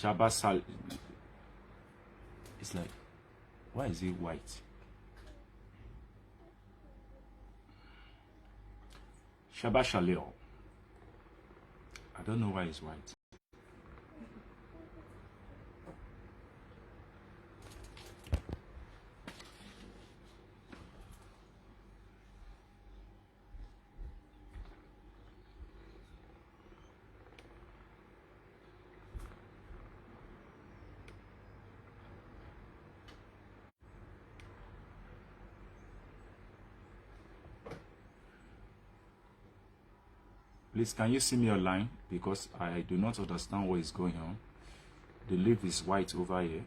Shabasal. It's like, why is it white? Shabashaleo. I don't know why it's white. Please, can you see me online? Because I do not understand what is going on. The leaf is white over here.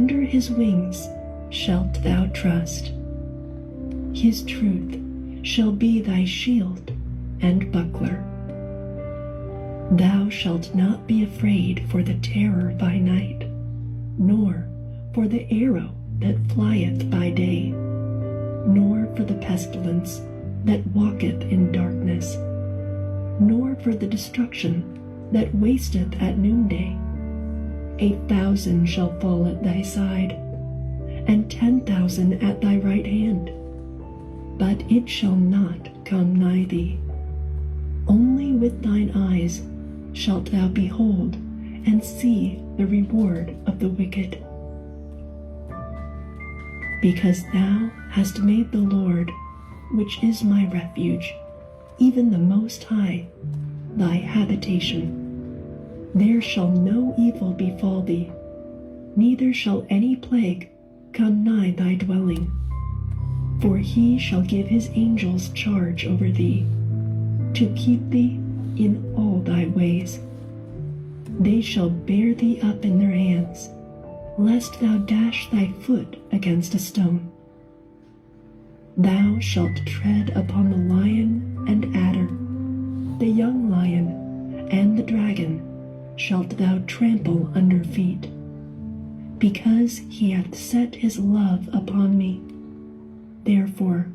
Under his wings shalt thou trust. His truth shall be thy shield and buckler. Thou shalt not be afraid for the terror by night, nor for the arrow that flieth by day, nor for the pestilence that walketh in darkness, nor for the destruction that wasteth at noonday. 1,000 shall fall at thy side, and 10,000 at thy right hand, but it shall not come nigh thee. Only with thine eyes shalt thou behold and see the reward of the wicked. Because thou hast made the Lord, which is my refuge, even the Most High, thy habitation. There shall no evil befall thee, neither shall any plague come nigh thy dwelling. For he shall give his angels charge over thee, to keep thee in all thy ways. They shall bear thee up in their hands, lest thou dash thy foot against a stone. Thou shalt tread upon the lion and adder, the young lion and the dragon shalt thou trample under feet. Because he hath set his love upon me, therefore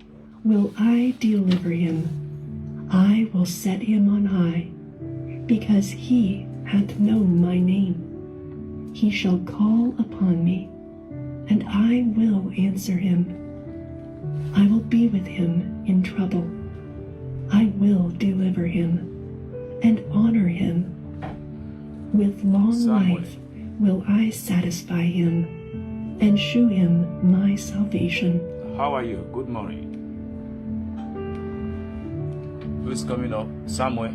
will I deliver him. I will set him on high, because he hath known my name. He shall call upon me, and I will answer him. I will be with him in trouble. I will deliver him and honor him. With long life will I satisfy him and shew him my salvation. How are you? Good morning. Who is coming up? Samuel.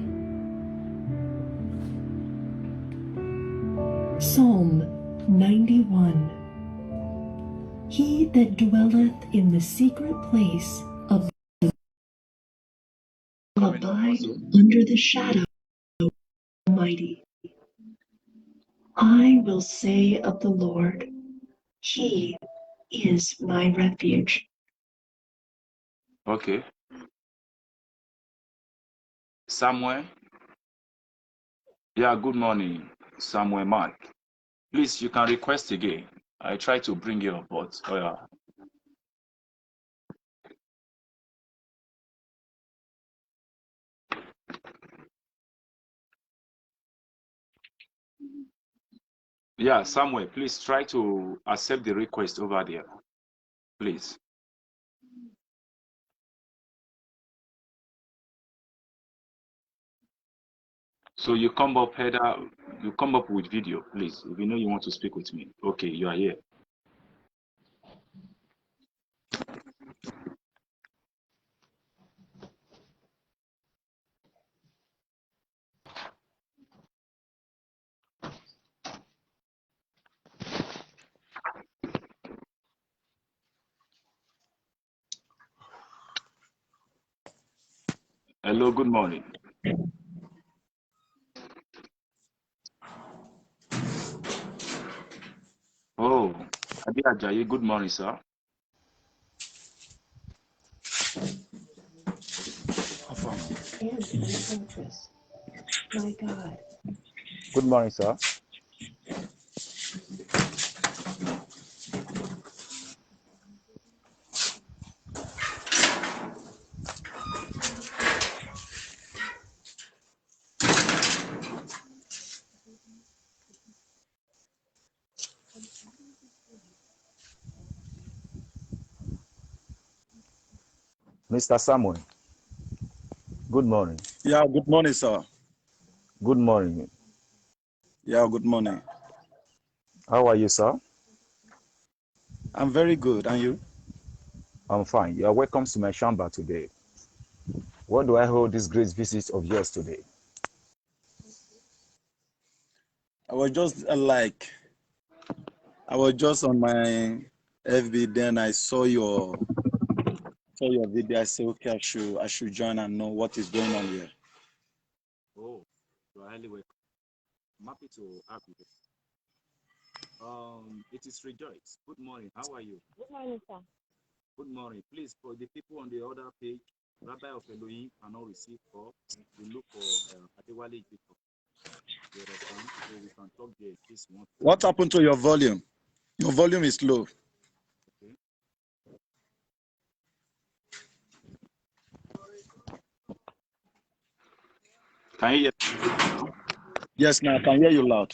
Psalm 91. He that dwelleth in the secret place of the Lord will abide under the shadow of the Almighty. I will say of the Lord, He is my refuge. Okay. Samuel. Yeah, good morning, Samuel Mark. Please, you can request again. I try to bring you up, but yeah, Samuel, please try to accept the request over there, please. So you come up, Heather, you come up with video, please. If you know you want to speak with me. Okay, you are here. Hello, good morning. Oh, Abi Ajayi, good morning, sir. And my fortress, my God. Good morning, sir. Mr. Samuel, good morning. Yeah, good morning, sir. Good morning. Yeah, good morning. How are you, sir? I'm very good. And you? I'm fine. You are welcome to my chamber today. What do I hold this great visit of yours today? I was just I was just on my FB, then I saw your video. I said, okay, I should join and know what is going on here. Oh, you are highly welcome. I'm happy to have you. It is Rejoice. Good morning. How are you? Good morning, sir. Good morning. Please, for the people on the other page, Rabbi of Elohim cannot receive call. We look for Adewale Jacob. You understand? So we can talk there. This one. What happened to your volume? Your volume is low. Okay. Can you hear? Yes, now I can hear you loud.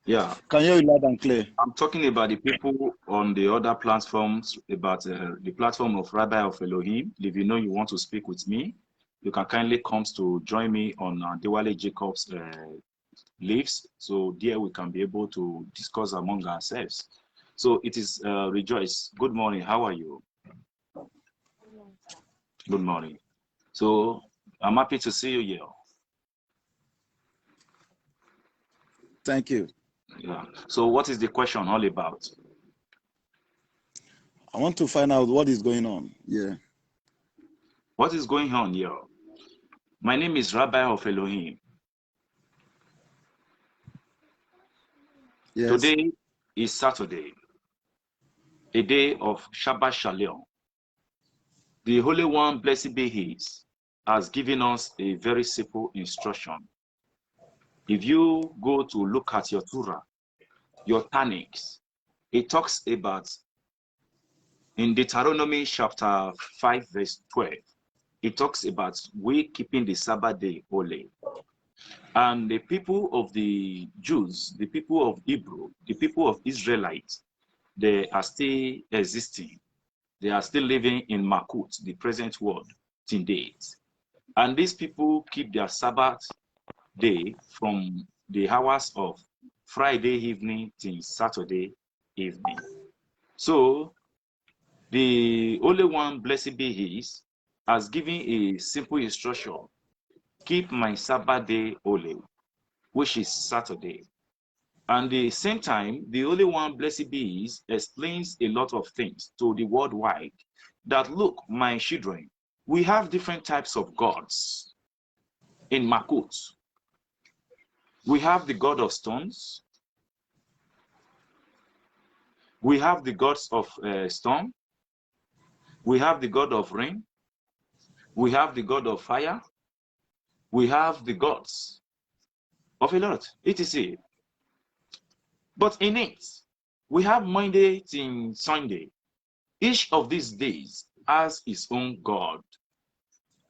Yeah. Can hear you loud and clear. I'm talking about the people on the other platforms, about the platform of Rabbi of Elohim. If you know you want to speak with me, you can kindly come to join me on Dewale Jacob's lives. So there we can be able to discuss among ourselves. So it is Rejoice. Good morning. How are you? Good morning, sir. Good morning. So I'm happy to see you here. Thank you. Yeah. So what is the question all about? I want to find out what is going on. Yeah. What is going on here? My name is Rabbi of Elohim. Yes. Today is Saturday, a day of Shabbat Shalom. The Holy One, blessed be His, has given us a very simple instruction. If you go to look at your Torah, your Tanakh, it talks about, in Deuteronomy chapter 5, verse 12, it talks about we keeping the Sabbath day holy. And the people of the Jews, the people of Hebrew, the people of Israelites, they are still existing. They are still living in Makut, the present world, till date. And these people keep their Sabbath day from the hours of Friday evening till Saturday evening. So the Holy One, blessed be His, has given a simple instruction: keep my Sabbath day holy, which is Saturday. And at the same time, the Holy One, blessed be His, explains a lot of things to the worldwide. That look, my children, we have different types of gods in Makut. We have the god of stones. We have the gods of storm. We have the god of rain. We have the god of fire. We have the gods of a lot, etc. But in it, we have Monday till Sunday. Each of these days has its own God.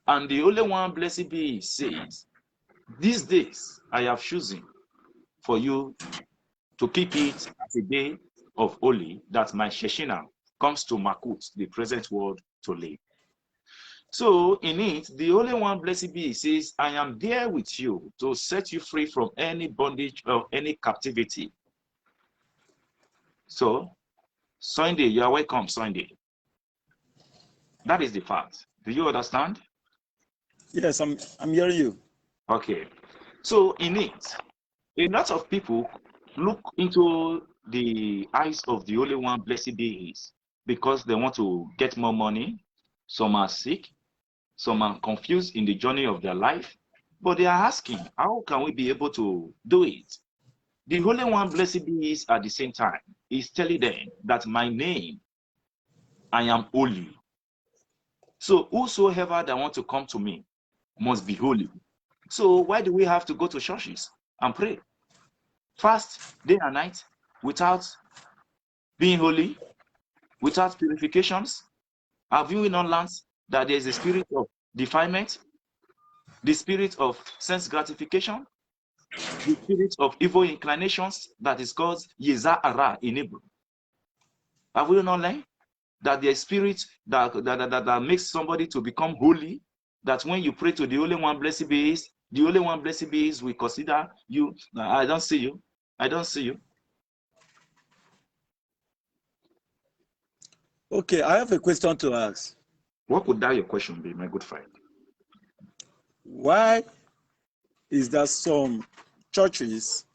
And the Holy One, blessed be He, says, these days I have chosen for you to keep it as a day of holy, that my Shekhinah comes to Makut, the present world, to live. So in it, the Holy One, blessed be He, says, I am there with you to set you free from any bondage or any captivity. So Sunday, you are welcome Sunday. That is the fact. Do you understand? Yes, I'm hearing you. Okay. So in it, a lot of people look into the eyes of the Holy One, blessed be His, because they want to get more money. Some are sick, Some are confused in the journey of their life, but they are asking, how can we be able to do it? The Holy One, blessed be He, at the same time, is telling them that my name, I am holy. So whosoever that want to come to me must be holy. So why do we have to go to churches and pray? Fast day and night without being holy, without purifications? Have you not learned that there is a spirit of defilement, the spirit of sense gratification, the spirit of evil inclinations that is called Yeza Ara in Hebrew? Have we not learned that the spirit that makes somebody to become holy, that when you pray to the Holy One, blessed be His, the Holy One, blessed be His, will consider you, I don't see you, I don't see you. Okay, I have a question to ask. What could that your question be, my good friend? Why is that some churches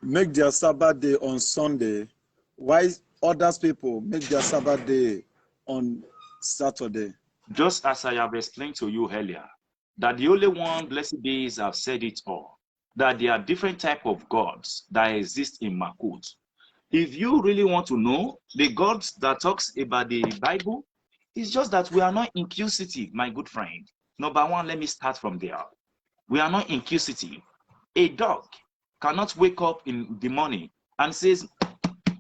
make their Sabbath day on Sunday, why other people make their Sabbath day on Saturday? Just as I have explained to you earlier, that the Holy One, blessed be His, have said it all, that there are different type of gods that exist in Makut. If you really want to know the gods that talks about the Bible, it's just that we are not inquisitive, my good friend. Number one, let me start from there. We are not inquisitive. A dog cannot wake up in the morning and says,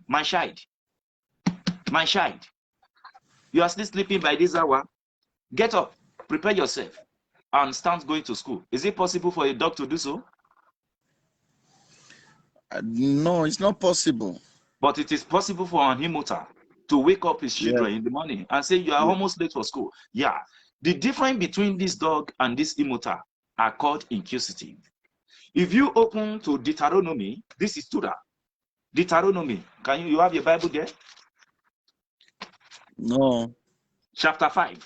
my child, you are still sleeping by this hour. Get up, prepare yourself, and start going to school. Is it possible for a dog to do so? No, it's not possible. But it is possible for an immortal to wake up his children in the morning and say, you are almost late for school. Yeah. The difference between this dog and this immortal are called inquisitive. If you open to Deuteronomy, this is Torah. Deuteronomy. Can you have your Bible there? No. Chapter 5.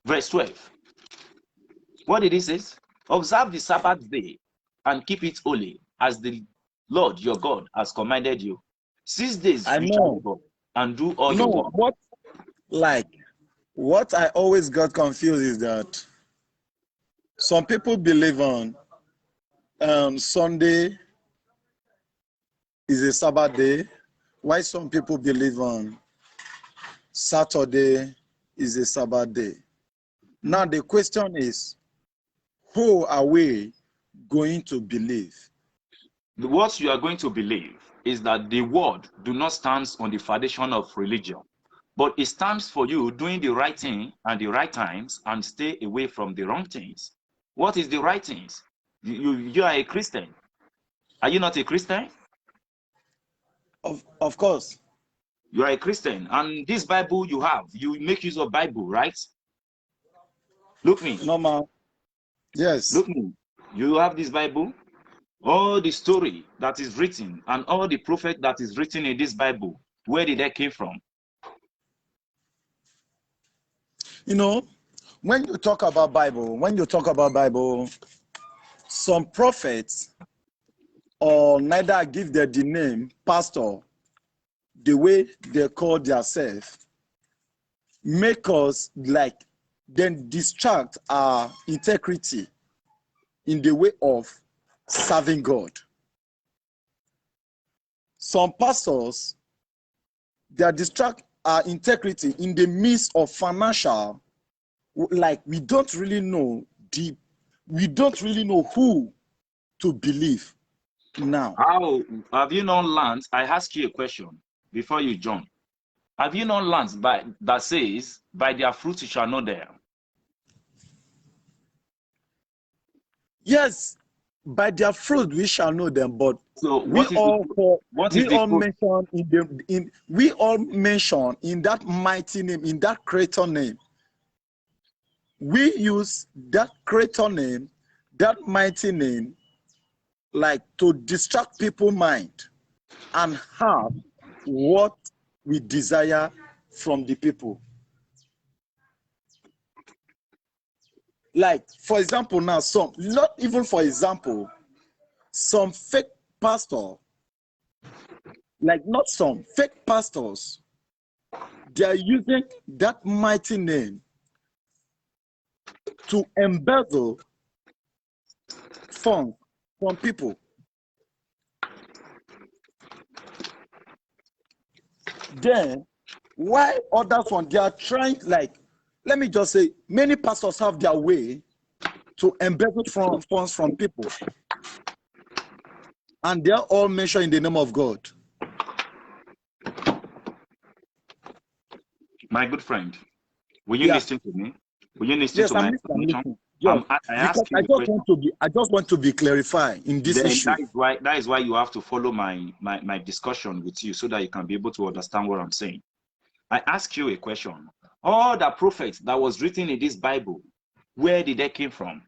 Verse 12. What did he say? Observe the Sabbath day and keep it holy, as the Lord your God has commanded you. 6 days I you know. shall labor and do all your work. What I always got confused is that some people believe on Sunday is a Sabbath day, while some people believe on Saturday is a Sabbath day. Now the question is, who are we going to believe? What you are going to believe is that the word do not stand on the foundation of religion, but it stands for you doing the right thing at the right times and stay away from the wrong things. What is the right things? You are a Christian. Are you not a Christian? Of course. You are a Christian, and this Bible you have, you make use of Bible, right? Look me. Normal. Yes. Look me. You have this Bible. All the story that is written and all the prophet that is written in this Bible, where did that came from? You know, when you talk about Bible, some prophets or neither give the name pastor the way they call themselves, make us like then distract our integrity in the way of serving God. Some pastors, they distract our integrity in the midst of financial, like we don't really know who to believe now. How have you not learned? I ask you a question before you jump. Have you not learned that says, by their fruit you shall know them? Yes, by their fruit we shall know them. But So we all mention in that mighty name, in that creator name. We use that creator name, that mighty name, like to distract people's mind and have what we desire from the people. Like, for example, now some fake pastor, like not some fake pastors, They are using that mighty name to embezzle funds from people. Then, why others one, they are trying, like, let me just say, many pastors have their way to embezzle funds from people. And they are all mentioned in the name of God. My good friend, will you listen to me? Will you listen to my I'm explanation? listening. Yes, I because ask you a question. I just want to be clarified in this Then issue. that is why you have to follow my discussion with you so that you can be able to understand what I'm saying. I ask you a question. All the prophets that was written in this Bible, where did they came from?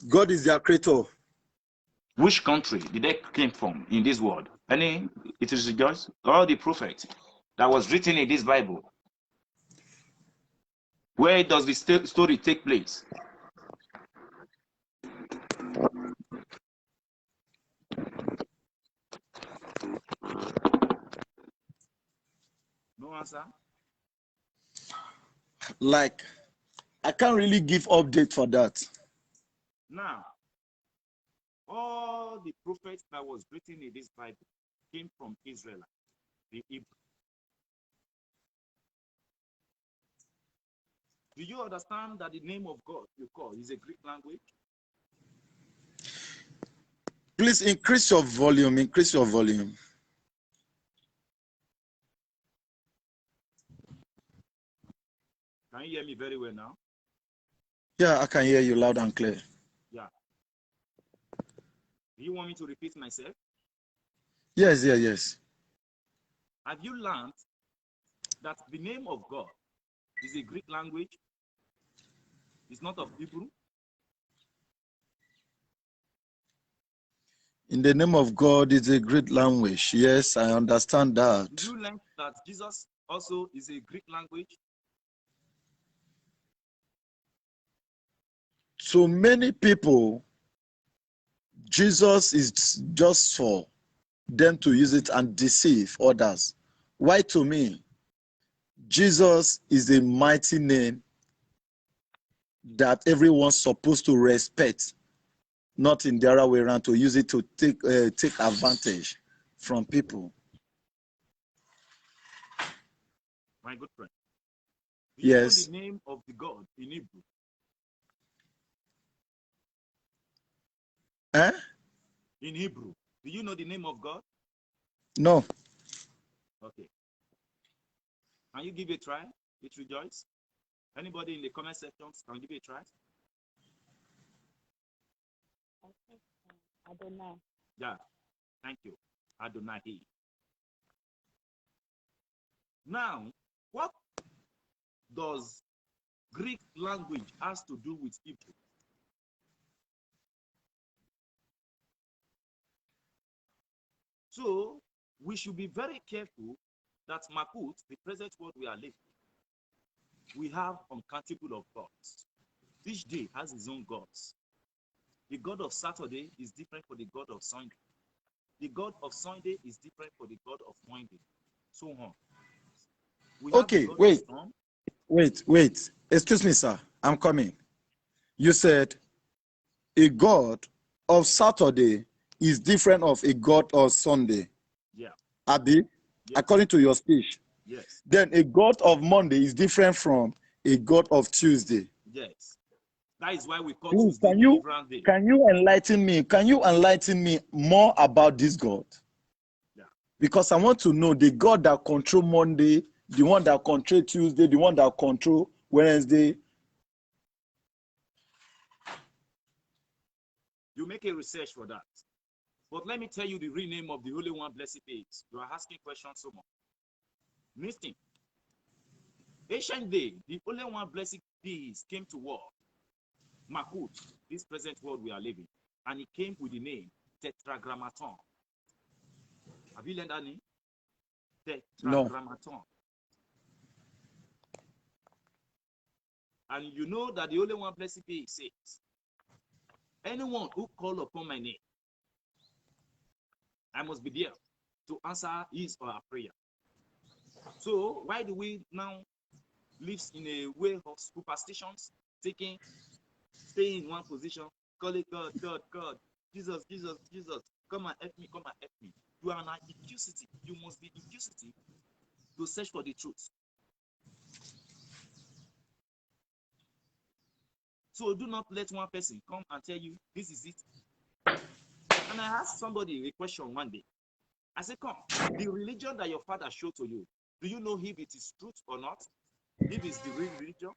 God is their creator. Which country did they came from in this world? It is just all the prophets that was written in this Bible. Where does the story take place? No answer? Like, I can't really give update for that. Now, all the prophets that was written in this Bible came from Israel, the Hebrew. Do you understand that the name of God you call is a Greek language? Please increase your volume. Increase your volume. Can you hear me very well now? Yeah, I can hear you loud and clear. Yeah. Do you want me to repeat myself? Yes, yes. Have you learned that the name of God is a Greek language? It's not of Hebrew? In the name of God is a great language. Yes, I understand that. Do you learn that Jesus also is a Greek language? To many people, Jesus is just for them to use it and deceive others. Why to me? Jesus is a mighty name that everyone's supposed to respect, not in the other way around to use it to take advantage from people. My good friend. Do you Yes. know the name of the God in Hebrew? Eh? In Hebrew. Do you know the name of God? No. Okay. Can you give it a try? It rejoice. Anybody in the comment section can give it a try? Adonai. Yeah. Thank you. Adonai. Now, what does Greek language has to do with Hebrew? So we should be very careful that Makut, the present world we are living, we have uncountable of gods. Each day has its own gods. The God of Saturday is different from the God of Sunday. The God of Sunday is different from the God of Monday. So on. We have Okay, God wait. of storm. Wait. Excuse me, sir. I'm coming. You said a God of Saturday is different of a God of Sunday. Yeah. Abi, Yes. according to your speech. Yes. Then a God of Monday is different from a God of Tuesday. Yes. That is why we call Please, Tuesday Deliverance Day. can you enlighten me? Can you enlighten me more about this God? Yeah. Because I want to know the God that control Monday, the one that control Tuesday, the one that control Wednesday. You make a research for that. But let me tell you the real name of the Holy One, blessed be it. You are asking questions so much. Listen. Ancient day, the Holy One, blessed be it, came to war. Makut, this present world we are living. And he came with the name Tetragrammaton. Have you learned that name? Tetragrammaton. No. And you know that the Holy One, blessed be it, says, anyone who call upon my name, I must be there. to answer his or her prayer. So why do we now live in a way of superstitions, stay in one position, call it God, God, God, Jesus, Jesus, Jesus, come and help me, come and help me. You are an inquisitive. You must be inquisitive to search for the truth. So do not let one person come and tell you, this is it. And I asked somebody a question one day. I said, come, the religion that your father showed to you, do you know if it is truth or not? If it's the real religion?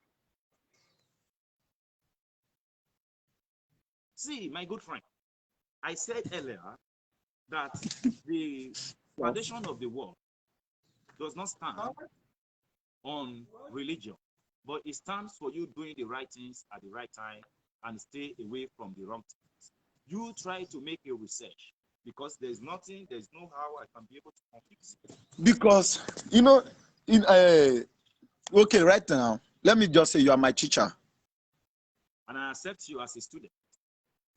See, my good friend, I said earlier that the foundation of the world does not stand on religion, but it stands for you doing the right things at the right time and stay away from the wrong things. You try to make a research because there's no how I can be able to confuse it. Because, okay, right now, let me just say you are my teacher. And I accept you as a student.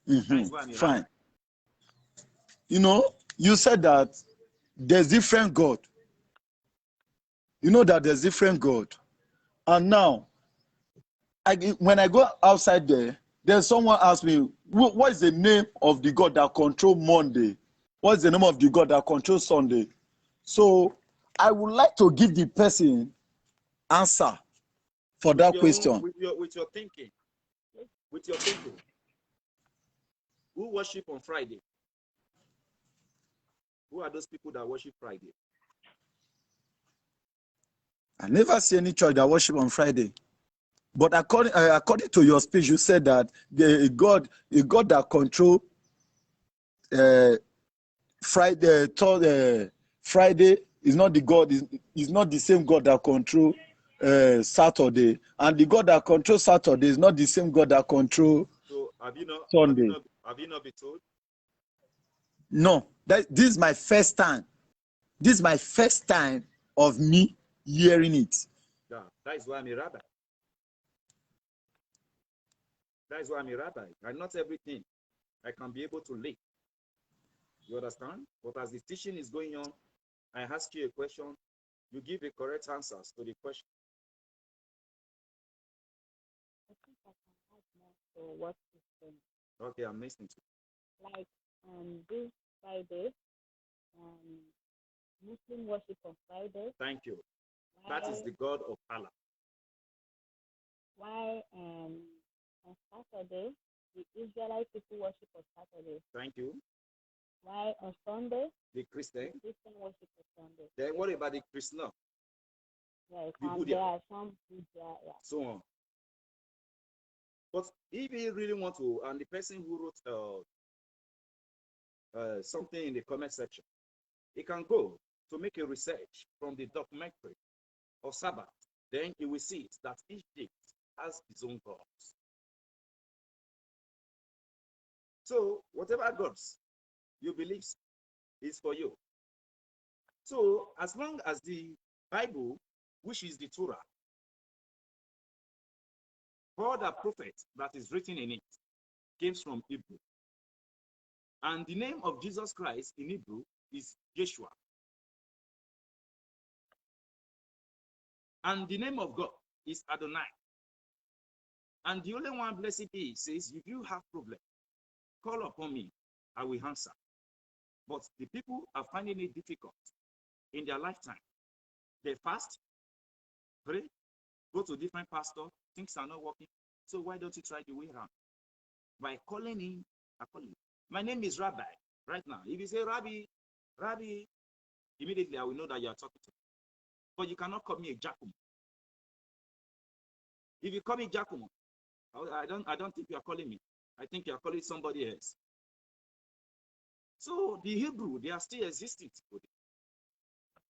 That's why I'm fine. You said that there's different God. You know that there's different God. And now, when I go outside there's someone asked me, what is the name of the God that controls Monday? What's the name of the God that controls Sunday? So I would like to give the person answer for that question. With your thinking. Who worship on Friday? Who are those people that worship Friday? I never see any church that worship on Friday. But according to your speech, you said that a God that control Friday is not the God, is not the same God that control Saturday, and the God that controls Saturday is not the same God that control Sunday. Have you not been told? No, this is my first time. This is my first time of me hearing it. Yeah, that is why I'm a rabbi. That is why I'm a rabbi. And not everything I can be able to lay. You understand? But as the teaching is going on, I ask you a question, you give the correct answers to the question. I think I can add more to what you said. Okay, I'm listening to you. Like this Friday, Muslim worship on Friday. Thank you. That is the God of Allah. Why on Saturday, the Israelite people worship on Saturday. Thank you. Why on Sunday, the Christian worship on Sunday. Then what about the Christian? Yeah, The there are some Buddha, yeah. So on. But if you really want to, and the person who wrote something in the comment section, he can go to make a research from the documentary of Sabbath. Then he will see that each day has its own gods. So whatever gods you believe is for you. So as long as the Bible, which is the Torah, all the prophets that is written in it came from Hebrew. And the name of Jesus Christ in Hebrew is Yeshua. And the name of God is Adonai. And the only one, blessed be, says, if you have problem, call upon me, I will answer. But the people are finding it difficult in their lifetime. They fast, pray, go to different pastors, things are not working. So why don't you try the way around? By calling him, I call him. My name is Rabbi right now. If you say Rabbi, immediately I will know that you are talking to me. But you cannot call me a Giacomo. If you call me Giacomo, I don't think you are calling me. I think you are calling somebody else. So the Hebrew, they are still existing today.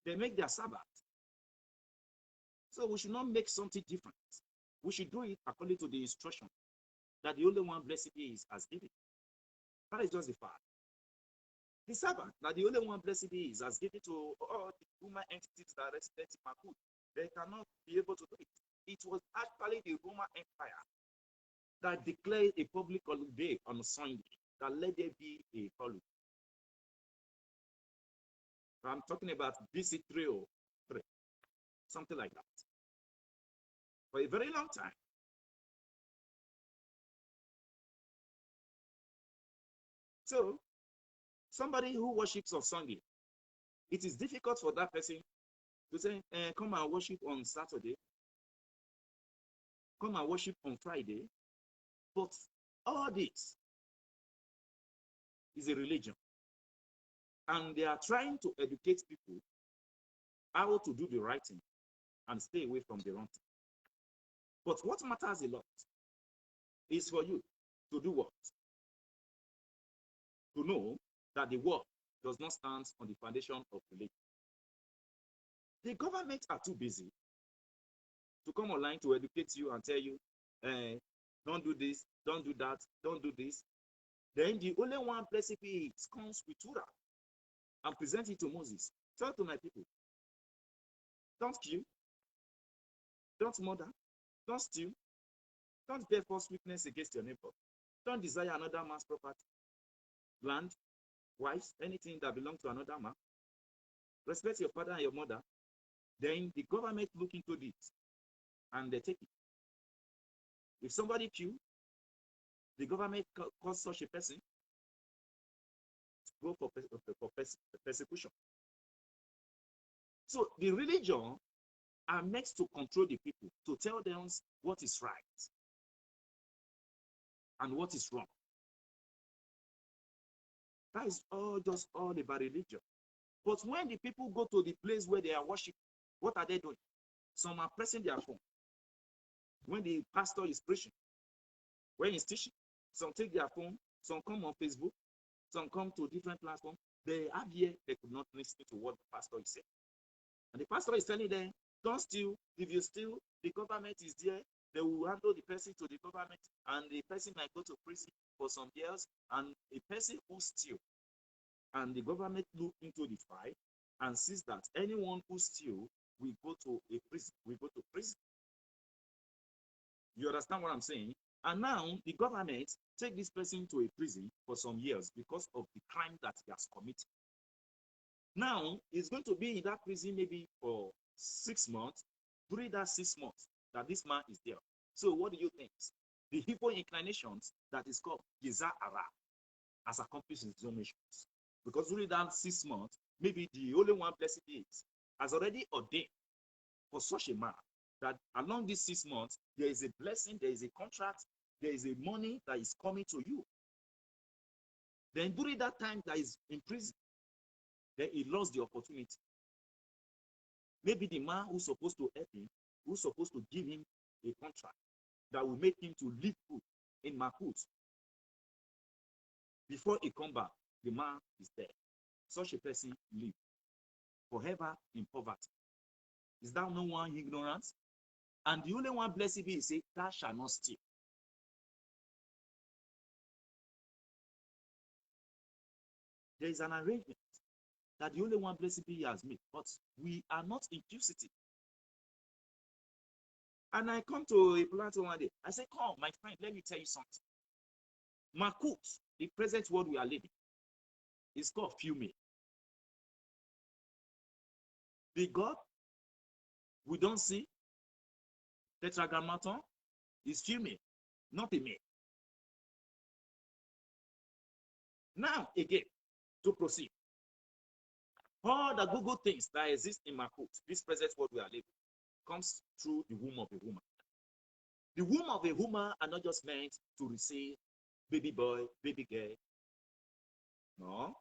They make their Sabbath. So we should not make something different. We should do it according to the instruction that the only one, blessed is, has given. That is just the fact. The Sabbath that the only one, blessed is, has given to all the human entities that resident in Makut. They cannot be able to do it. It was actually the Roman Empire that declared a public holiday on Sunday, that let there be a holiday. I'm talking about BC 303, something like that. For a very long time. So, somebody who worships on Sunday, it is difficult for that person to say, come and worship on Saturday, come and worship on Friday. But all this is a religion. And they are trying to educate people how to do the right thing and stay away from the wrong thing. But what matters a lot is for you to do what? To know that the world does not stand on the foundation of religion. The government are too busy to come online to educate you and tell you, don't do this, don't do that, don't do this. Then the only one blessed be it comes with Torah and present it to Moses. Tell to my people, don't kill, don't murder, don't steal, don't bear false witness against your neighbor, don't desire another man's property, land, wives, anything that belongs to another man. Respect your father and your mother. Then the government look into this and they take it. If somebody kill, the government calls such a person to go for persecution. So the religion are meant to control the people, to tell them what is right and what is wrong. That is just all about religion. But when the people go to the place where they are worshiping, what are they doing? Some are pressing their phone. When the pastor is preaching, when he's teaching, some take their phone, some come on Facebook, some come to different platforms. They have here, they could not listen to what the pastor is saying. And the pastor is telling them, don't steal. If you steal, the government is there. They will handle the person to the government, and the person might go to prison for some years. And a person who steals, and the government look into the file and sees that anyone who steals will go to a prison, will go to prison. You understand what I'm saying? And now the government take this person to a prison for some years because of the crime that he has committed. Now he's going to be in that prison maybe for 6 months. During that 6 months that this man is there. So what do you think? The evil inclinations that is called Giza Ara has accomplished his own missions. Because during that 6 months, maybe the only one blessed is has already ordained for such a man that along these 6 months, there is a blessing, there is a contract, there is a money that is coming to you. Then during that time that is in prison, then he lost the opportunity. Maybe the man who's supposed to help him, who's supposed to give him a contract that will make him to live good in Makut. Before he come back, the man is dead. Such a person live forever in poverty. Is that no one ignorance? And the only one blessed be say, thou shalt not steal. There is an arrangement that the only one blessed be has made, but we are not inquisitive. And I come to a planter one day. I say, come, my friend, let me tell you something. Makut, the present world we are living, is called female. The God we don't see, tetragrammaton, is female, not a male. Now, again, to proceed. All the Google things that exist in Makut, this present world we are living, comes through the womb of a woman. The womb of a woman are not just meant to receive baby boy, baby girl. No.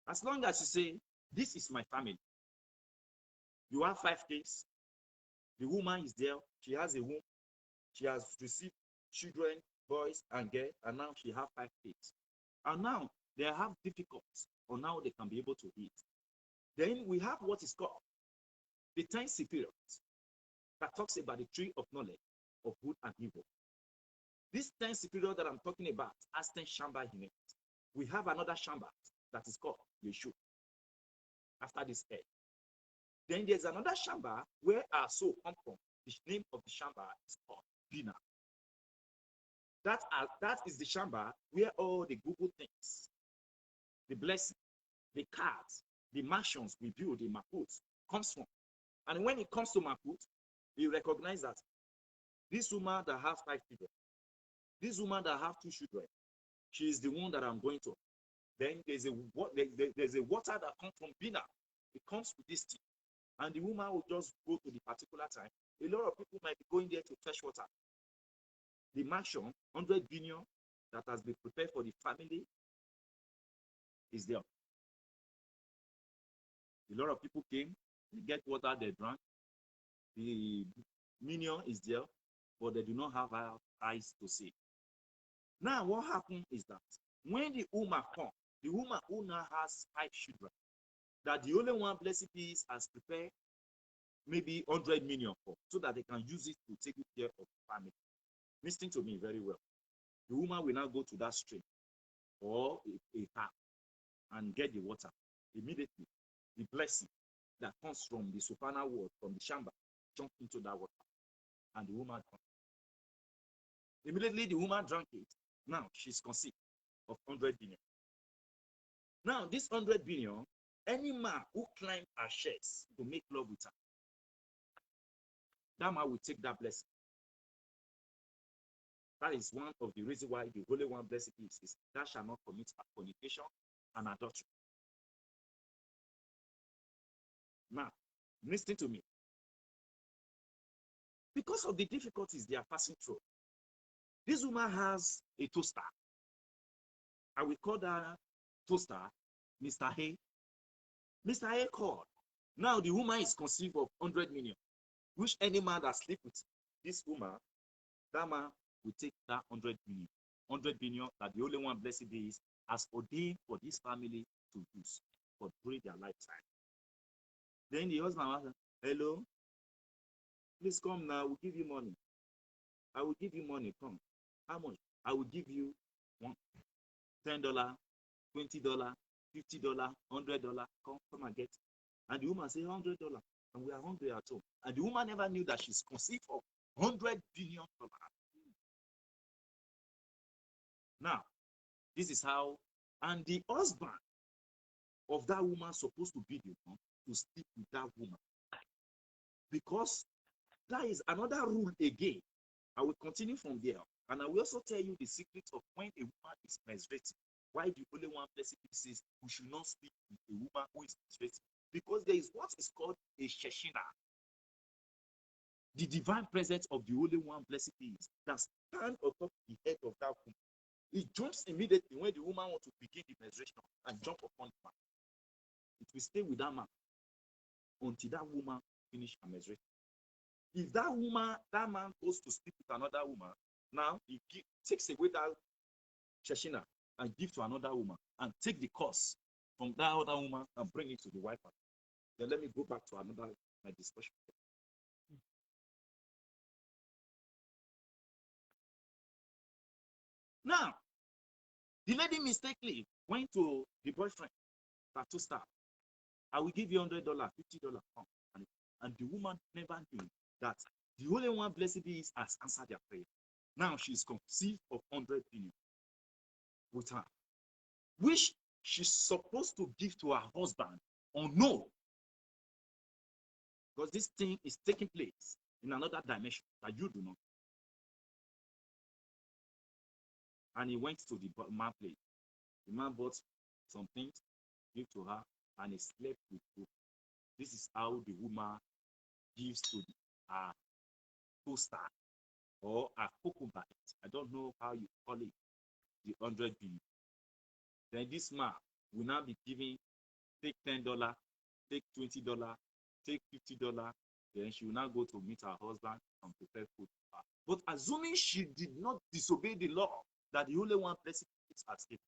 As long as you say, this is my family. You have 5 kids. The woman is there. She has a womb. She has received children, boys and girls, and now she has 5 kids. And now they have difficulties on how they can be able to eat. Then we have what is called the 10 spirits that talks about the tree of knowledge of good and evil. This 10 spirit that I'm talking about has 10 shamba in it. We have another shamba that is called Yeshu after this earth. Then there's another shamba where our soul comes from. The name of the shamba is called Bina. That is the shamba where all the Google things, the blessing, the cards, the mansions we build in Makut comes from. And when it comes to Makut, you recognize that this woman that has 5 children, this woman that have 2 children, she is the one that I'm going to. Then there's a water that comes from Bina. It comes with this thing. And the woman will just go to the particular time. A lot of people might be going there to fetch water. The mansion, 100 billion, that has been prepared for the family is there. A lot of people came, they get water, they drank. The minion is there, but they do not have eyes to see. Now, what happened is that when the woman comes, the woman who now has 5 children, that the only one, blessed peace, has prepared maybe 100 million for, so that they can use it to take care of the family. Listen to me very well. The woman will now go to that stream or a tap and get the water. Immediately, the blessing that comes from the supernal world, from the shamba, jump into that water. And the woman drank. Immediately, the woman drank it. Now, she's conceived of 100 billion. Now, this 100 billion, any man who climbed her chest to make love with her, that man will take that blessing. That is one of the reasons why the Holy One blessed is that shall not commit fornication and adultery. Now, listen to me. Because of the difficulties they are passing through, this woman has a toaster. I will call that toaster Mr. Hay. Mr. Hay called. Now the woman is conceived of 100 million, which any man that sleep with this woman, that man will take that 100 million. 100 billion that the only one blessed is has ordained for this family to use for during their lifetime. Then the husband was like, hello, please come now, we'll give you money. I will give you money, come. How much? I will give you $10, $20, $50, $100, come and get it. And the woman say $100, and we are hungry at home. And the woman never knew that she's conceived of $100 billion. Now, this is how, and the husband of that woman supposed to be the one to sleep with that woman. Because that is another rule again. I will continue from there. And I will also tell you the secret of when a woman is menstruating. Why the only one blessed says we should not sleep with a woman who is menstruating. Because there is what is called a Sheshina. The divine presence of the Holy One blessed is that stand atop the head of that woman. It jumps immediately when the woman wants to begin the menstruation and jump upon the man. It will stay with that man until that woman finishes her menstruation. If that man goes to sleep with another woman, now he takes away that Sheshina and give to another woman and take the curse from that other woman and bring it to the wife. Then let me go back to another my discussion. Now, the lady mistakenly went to the boyfriend, tattoo star. I will give you $100, $50, and the woman never knew that the Holy One blessed is has answered their prayer. Now she is conceived of 100 billion with her, which she's supposed to give to her husband or no, because this thing is taking place in another dimension that you do not. And he went to the man place. The man bought some things, gave to her, and he slept with her. This is how the woman gives to her co-star or a concubine. I don't know how you call it, the 100 billion. Then this man will now be giving, take $10, take $20, take $50. Then she will now go to meet her husband and prepare food for her. But assuming she did not disobey the law that the Holy One blessed is at stake,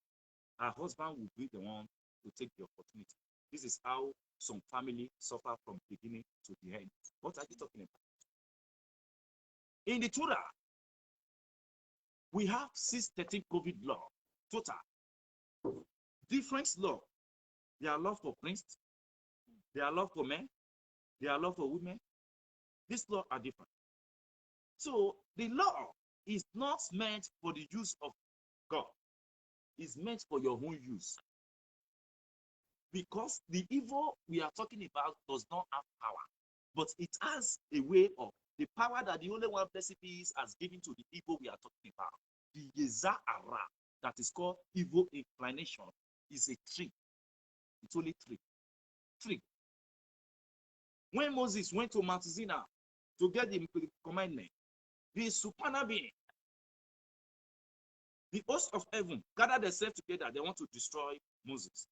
her husband will be the one to take the opportunity. This is how some family suffer from beginning to the end. What are you talking about? In the Torah, we have 613 COVID law, total. Different law. There are law for priests, there are law for men, there are law for women. These laws are different. So the law is not meant for the use of God. It's meant for your own use. Because the evil we are talking about does not have power, but it has a way of the power that the only one blessed is has given to the evil we are talking about. The Yeza Ara, that is called evil inclination, is a tree. It's only three. Three. When Moses went to Mount Sinai to get the commandment, the supernal being, the host of heaven, gathered themselves together. They want to destroy Moses.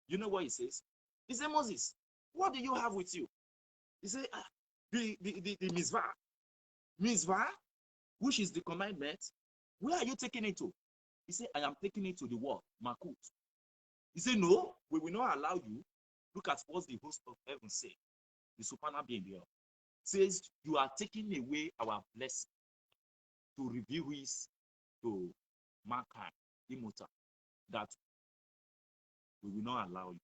You know what he says? He said, Moses, what do you have with you? He said, the mitzvah. Mitzvah, which is the commandment, where are you taking it to? He said, I am taking it to the world, Makut. He said, no, we will not allow you. Look at what the host of heaven said. The supernal being there says, you are taking away our blessing to reveal his to mankind, immortal, that we will not allow you.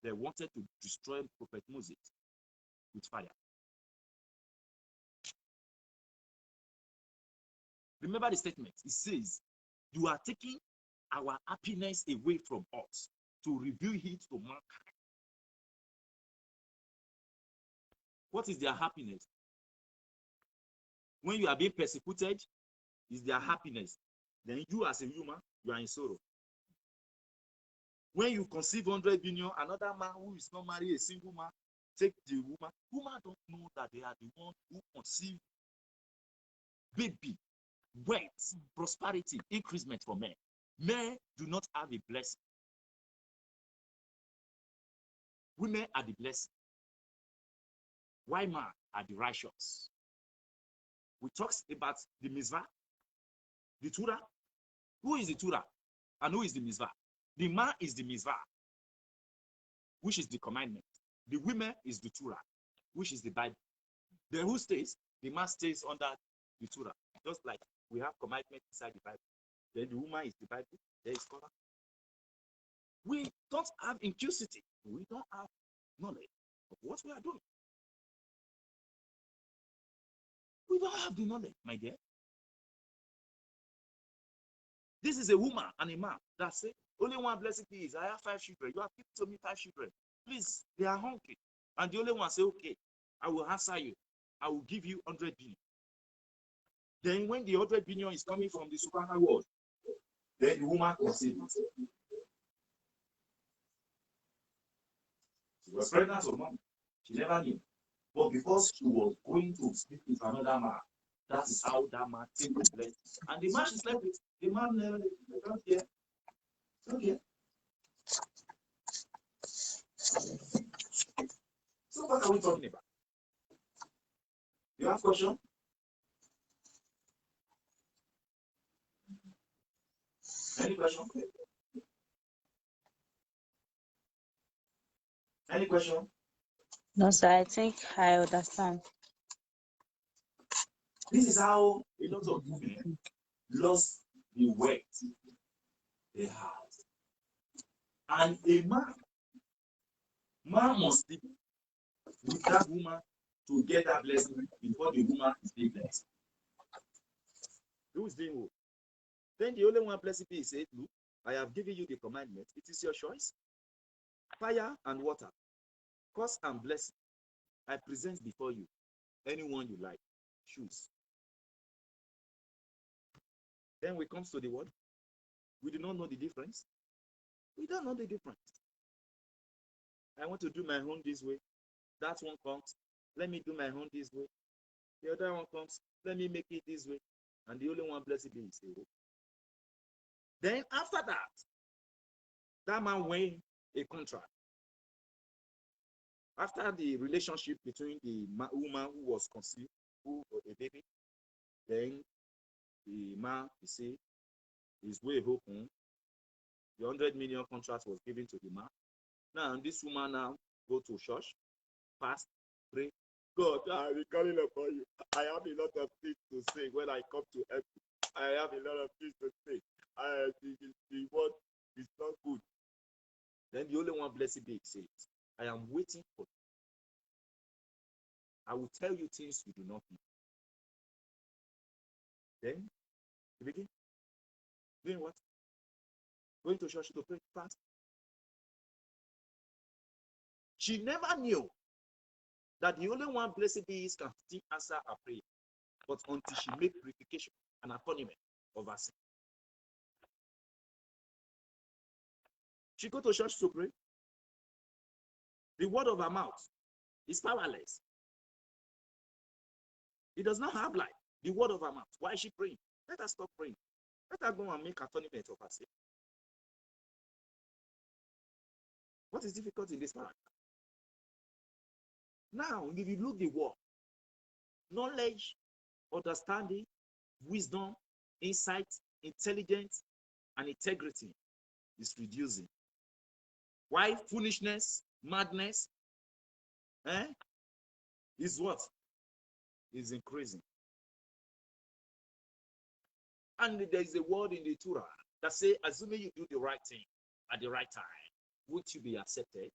They wanted to destroy Prophet Moses with fire. Remember the statement. It says, you are taking our happiness away from us to reveal it to mankind. What is their happiness? When you are being persecuted, is their happiness. Then you as a human, you are in sorrow. When you conceive 100 billion, another man who is not married, a single man, take the woman. Women don't know that they are the one who conceive baby, wealth, prosperity, increasement for men. Men do not have a blessing. Women are the blessing. Why men are the righteous? We talk about the mitzvah, the Torah. Who is the Torah? And who is the mitzvah? The man is the mitzvah, which is the commandment. The woman is the Torah, which is the Bible. Then who stays? The man stays under the Torah. Just like we have commandment inside the Bible. Then the woman is the Bible. There is Torah. We don't have inclusivity. We don't have knowledge of what we are doing. We don't have the knowledge, my dear. This is a woman and a man that say, only one blessing is, I have 5 children. You have given to me 5 children. Please, they are hungry. And the only one say, okay, I will answer you. I will give you 100 billion. Then when the 100 billion is coming from the supernal world, then the woman conceives. She was pregnant or not? She never knew. But because she was going to sleep with another man, that is how that man took the blessing. And the man she slept with, the man never don't care. Don't care. So what are we talking about? You have a question? Any question? Any question? No, sir, I think I understand. This is how a lot of women lost the weight they have. And a man must sleep with that woman to get that blessing before the woman is being blessed. Who is doing what? Then the only one blessed be said, look, I have given you the commandment. It is your choice. Fire and water, curse and blessing, I present before you. Anyone you like, choose. Then we come to the word. We do not know the difference. We don't know the difference. I want to do my own this way. That one comes. Let me do my own this way. The other one comes. Let me make it this way. And the only one blessed be is the. Then after that man won a contract. After the relationship between the woman who was conceived, who a baby, then the man, you see, his way open. The 100 million contract was given to the man. Now this woman now go to church, fast, pray. God, I am calling upon you. I have a lot of things to say when I come to heaven. I have a lot of things to say. The word is not good. Then the only one blessed be says, I am waiting for you. I will tell you things you do not know. Then you begin. Doing what? Going to church to pray fast. She never knew that the only one blessed be He can still answer her prayer, but until she made purification and atonement of her sin. She go to church to pray. The word of her mouth is powerless. It does not have life. The word of her mouth. Why is she praying? Let her stop praying. Let her go and make atonement of her sin. What is difficult in this matter? Now, if you look the word, knowledge, understanding, wisdom, insight, intelligence, and integrity is reducing. Why foolishness, madness, is what? Is increasing. And there is a word in the Torah that says, assuming you do the right thing at the right time, would you be accepted?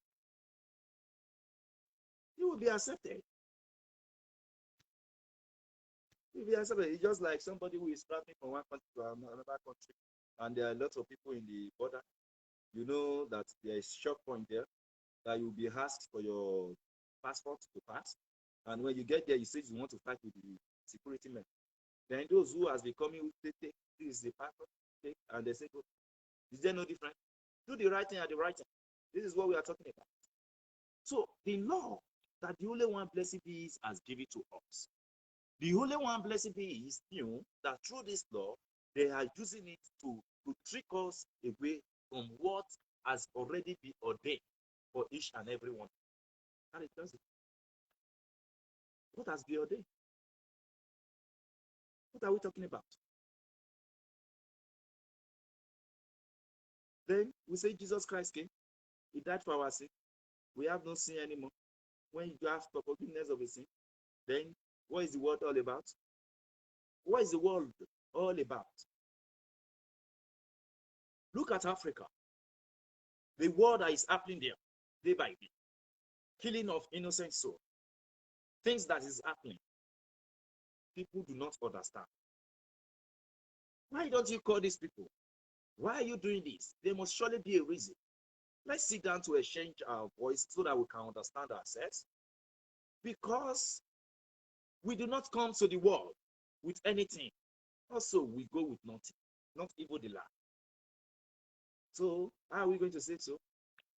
You will be accepted. You will be accepted. It's just like somebody who is traveling from one country to another country, and there are lots of people in the border. You know that there is shock point there, that you'll be asked for your passport to pass. And when you get there, you say you want to fight with the security men. Then those who has been coming, they take this is the passport, take, and they say, go. Is there no difference? Do the right thing at the right time. This is what we are talking about. So the law that the Holy One Blessed Be has given to us. The Holy One Blessed Be knew that through this law, they are using it to trick us away from what has already been ordained for each and every one. And it does it. What has been ordained? What are we talking about? Then we say Jesus Christ came. He died for our sin. We have no sin anymore. When you have forgiveness of a sin, then what is the world all about? What is the world all about? Look at Africa. The war that is happening there, day by day. Killing of innocent souls. Things that is happening. People do not understand. Why don't you call these people? Why are you doing this? There must surely be a reason. Let's sit down to exchange our voice so that we can understand ourselves. Because we do not come to the world with anything. Also, we go with nothing, not even the land. So, how are we going to say so?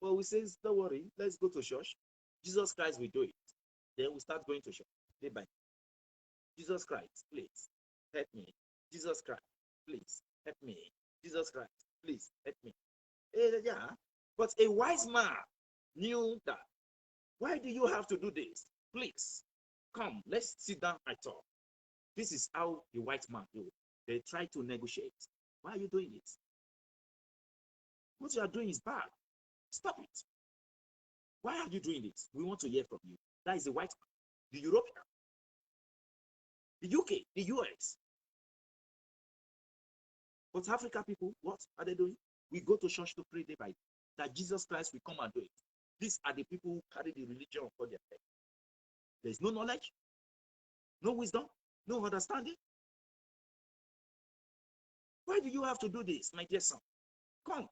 Well, we say, don't worry, let's go to church. Jesus Christ will do it. Then we start going to church day by day. Jesus Christ, please, help me. Jesus Christ, please, help me. Jesus Christ, please, help me. Yeah, but a wise man knew that. Why do you have to do this? Please, come, let's sit down and talk. This is how the white man do. They try to negotiate. Why are you doing it? What you are doing is bad. Stop it. Why are you doing this? We want to hear from you. That is the white man, the European, the UK, the US. But African people, what are they doing? We go to church to pray day by day that Jesus Christ will come and do it. These are the people who carry the religion upon their head. There is no knowledge, no wisdom, no understanding. Why do you have to do this, my dear son? Come.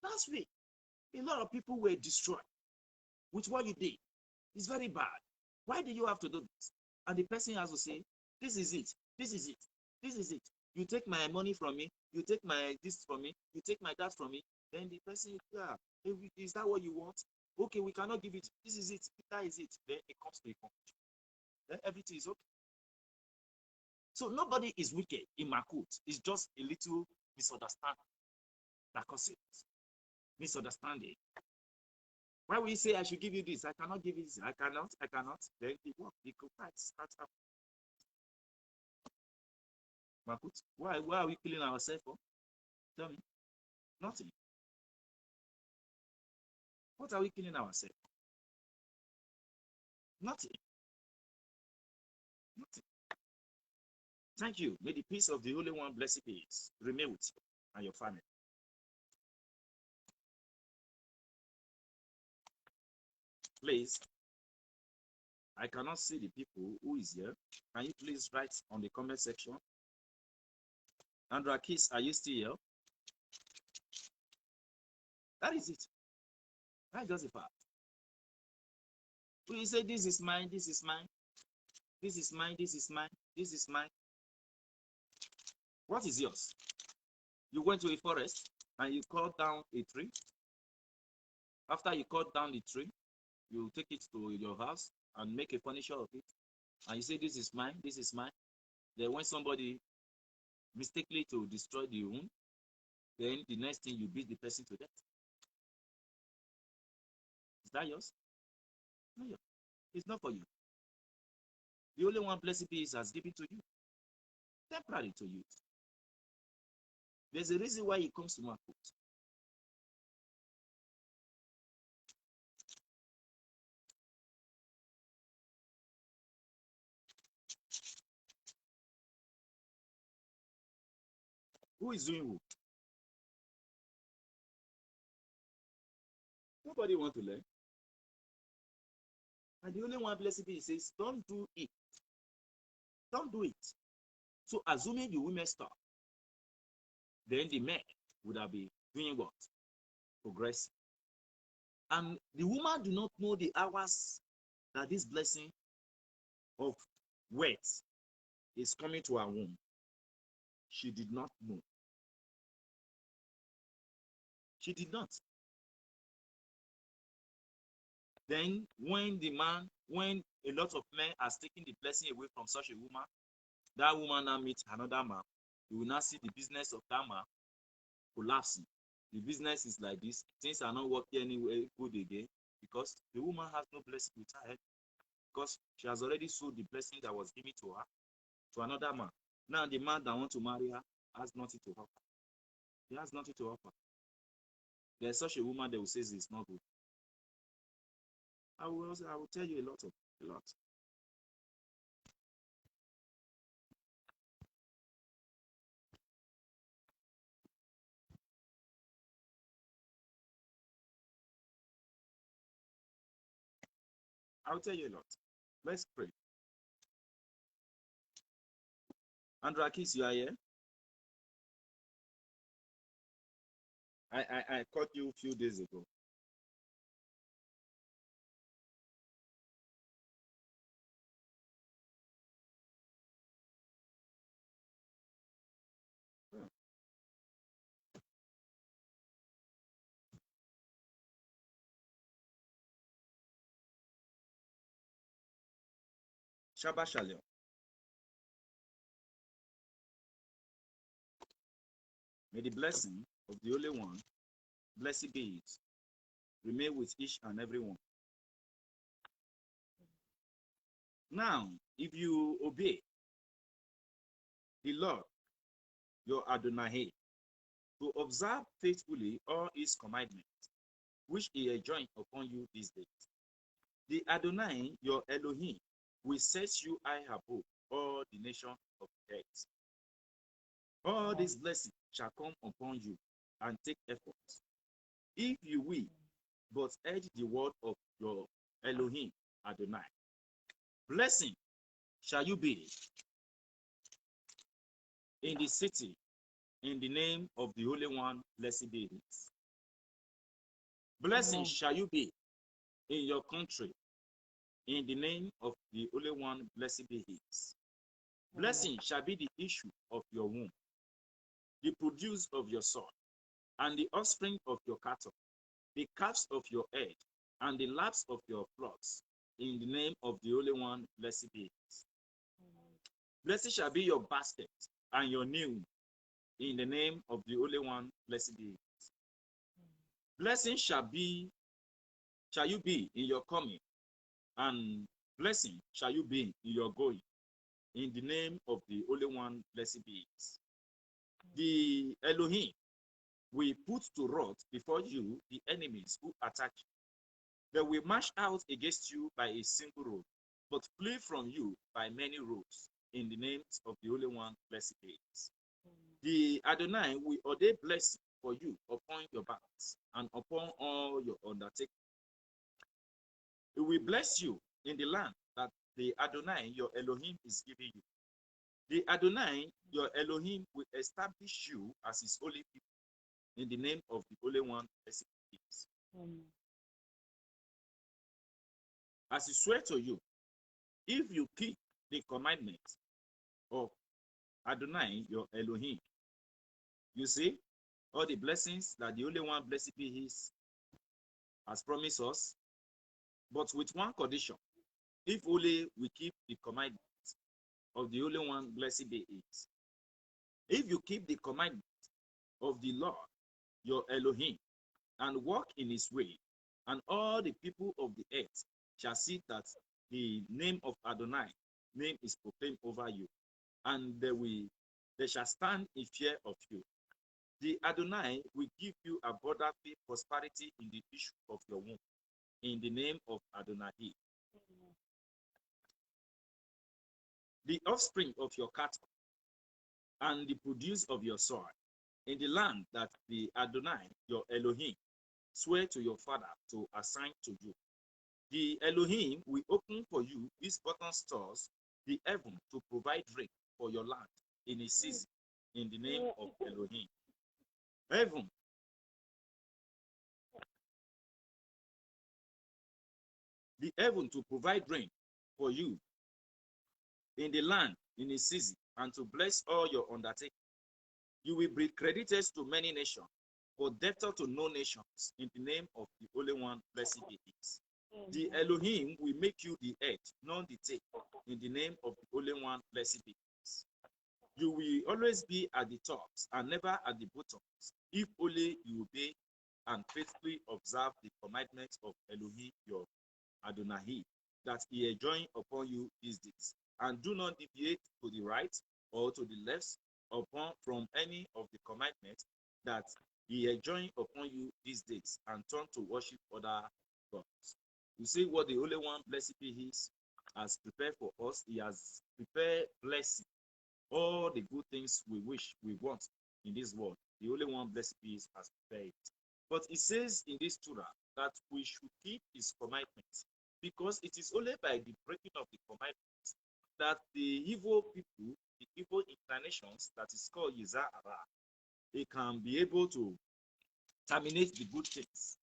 Last week, a lot of people were destroyed with what you did. It's very bad. Why do you have to do this? And the person has to say, this is it, this is it, this is it. You take my money from me, you take my this from me, you take my that from me. Then the person, yeah, is that what you want? Okay, we cannot give it. This is it, that is it. Then it comes to a conclusion. Then everything is okay. So nobody is wicked in Makut. It's just a little misunderstanding that causes it. Misunderstanding. Why will you say I should give you this? I cannot give you this. I cannot. Then the work, the fight starts up. Makut, why are we killing ourselves for? Tell me. Nothing. What are we killing ourselves for? Nothing. Nothing. Thank you. May the peace of the Holy One, blessed be, remain with you and your family. Please, I cannot see the people who is here. Can you please write on the comment section? Andra Kiss, are you still here? That is it. That's just a fact. So you say, this is mine, this is mine, this is mine, this is mine, this is mine. What is yours? You went to a forest and you cut down a tree. After you cut down the tree, you take it to your house and make a furniture of it. And you say, this is mine, this is mine. Then when somebody mistakenly to destroy the wound, then the next thing you beat the person to death. Is that yours? No, yours. It's not for you. The only one, blessed be, has given to you. Temporary to use. There's a reason why he comes to my foot. Who is doing who? Nobody wants to learn. And the only one, blessed be, says, don't do it. Don't do it. So assuming the women stop, then the men would have been doing what? Progressing. And the woman do not know the hours that this blessing of words is coming to her womb. She did not know. She did not. Then when a lot of men are taking the blessing away from such a woman, that woman now meets another man. You will now see the business of that man collapsing. The business is like this. Things are not working anywhere good again because the woman has no blessing with her head, because she has already sold the blessing that was given to her to another man. Now the man that wants to marry her has nothing to offer. He has nothing to offer. There's such a woman that will say it's not good. I will tell you a lot. I'll tell you a lot. Let's pray. Andrakis, you are here? I caught you a few days ago. Shabbat Shalom. May the blessing of the Holy One, blessed be it, remain with each and every one. Now, if you obey the Lord, your Adonai, to observe faithfully all his commandments, which he enjoined upon you these days, the Adonai, your Elohim, will set you high above all the nations of the earth. All these blessings shall come upon you and take effort, if you will but heed the word of your Elohim Adonai. Blessing shall you be in the city, in the name of the Holy One, blessed be it. Blessing shall you be in your country, in the name of the Holy One, blessed be it. Blessing shall be the issue of your womb, the produce of your son, and the offspring of your cattle, the calves of your head, and the lambs of your flocks, in the name of the Holy One, blessed be it. Blessed shall be your basket and your new, in the name of the Holy One, blessed be it. Blessing shall you be in your coming, and blessing shall you be in your going, in the name of the Holy One, blessed be it. The Elohim will put to wrath before you the enemies who attack you. They will march out against you by a single road, but flee from you by many roads, in the name of the Holy One, blessed be it. The Adonai will ordain blessing for you upon your backs and upon all your undertakings. He will bless you in the land that the Adonai, your Elohim, is giving you. The Adonai, your Elohim, will establish you as his holy people, in the name of the Holy One, blessed be it. as he swear to you, if you keep the commandments of Adonai, your Elohim. You see, all the blessings that the Holy One, blessed be His, has promised us, but with one condition: if only we keep the commandments of the Holy One, blessed be His. If you keep the commandments of the Lord, your Elohim, and walk in His way, and all the people of the earth shall see that the name of Adonai name is proclaimed over you, and they shall stand in fear of you. The Adonai will give you abundant prosperity in the issue of your womb, in the name of Adonai. The offspring of your cattle and the produce of your soil in the land that the Adonai, your Elohim, swear to your father to assign to you. The Elohim will open for you these bottom stores, the heaven, to provide rain for your land in a season, in the name of Elohim. Heaven, the heaven to provide rain for you in the land in a season, and to bless all your undertaking. You will be creditors to many nations, but debtor to no nations, in the name of the Holy One, blessed be His. The Elohim will make you the head, not the tail, in the name of the Holy One, blessed be His. You will always be at the tops and never at the bottoms, if only you obey and faithfully observe the commandments of Elohim, your Adonai, that He enjoin upon you these days, and do not deviate to the right or to the left from any of the commandments that He enjoin upon you these days, and turn to worship other gods. You see what the Holy One, blessed be His, has prepared for us. He has prepared blessing, all the good things we wish, we want in this world. The Holy One, blessed be His, has prepared it. But it says in this Torah that we should keep His commandments, because it is only by the breaking of the commandments that the evil people, the evil inclinations that is called Yizar Hara, they can be able to terminate the good things.